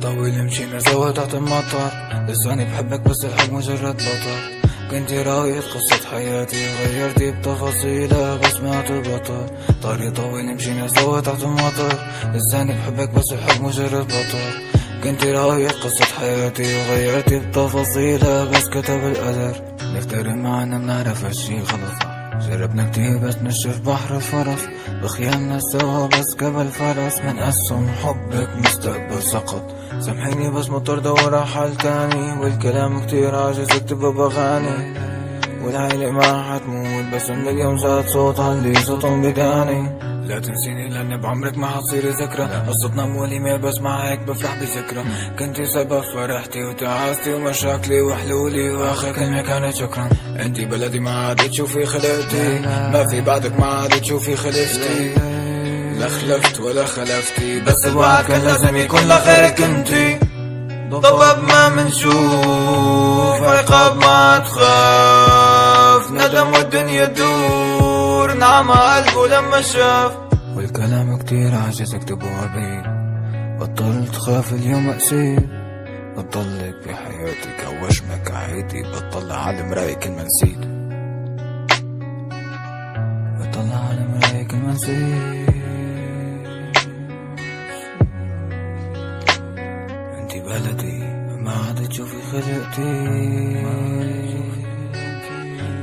طويل مشينا سوا تحت المطر، لساني بحبك بس الحب مجرد بطل. كنتي راوية قصة حياتي غيرتي بتفاصيلها بس ما تبطل. طريق طويل مشينا سوا تحت المطر، لساني بحبك بس الحب مجرد بطل. كنتي راوية قصة حياتي وغيرتي بتفاصيلها بس كتب القدر. نفترق معنا منعرف هالشي غلط، جربنا كتير بس نشف بحر الفرص. بخيالنا سوا بس قبل فرص، من أسهم حبك مستقبل سقط. سامحيني بس مضطر دور على حل تاني، والكلام كتير عاجز اكتبه بغاني. والعيلة ما حتموت بس من اليوم زاد صوتها اللي صوتهم بداني. لا تنسيني لأن بعمرك ما حتصيري ذكرى، قصتنا مؤلمة بس معك بفرح بذكرى. كنتي سبب فرحتي وتعاستي ومشاكلي وحلولي، وآخر كلمة كانت شكرا. انتي بلدي ما عاد تشوفي خلقتي، ما في بعدك ما عاد تشوفي خلفتي. لا خلفت ولا خلفتي، بس الوعد كان لازم يكون لغيرك انتي. ضباب ما منشوف، عقاب ما تخاف، ندم والدنيا تدور، نعم قلبه لما شاف. والكلام كتير عاجز اكتبه عبيد، بطلت خاف اليوم أقسيت. بطلك بحياتك او وشمك عيدي، بطلع على مراية كل ما نسيت. بطلع على مراية كل ما نسيت. انتي بلدي ما عاد تشوفي خلقتي،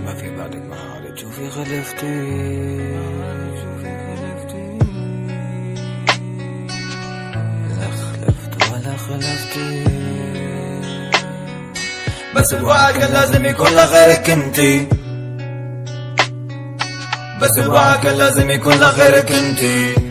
ما في بعدك ما عاد تشوفي خلفتي. لا خلفت ولا خلفتي، بس الوعد كان لازم يكون لغيرك انتي. بس الوعد كان لازم يكون لغيرك انتي.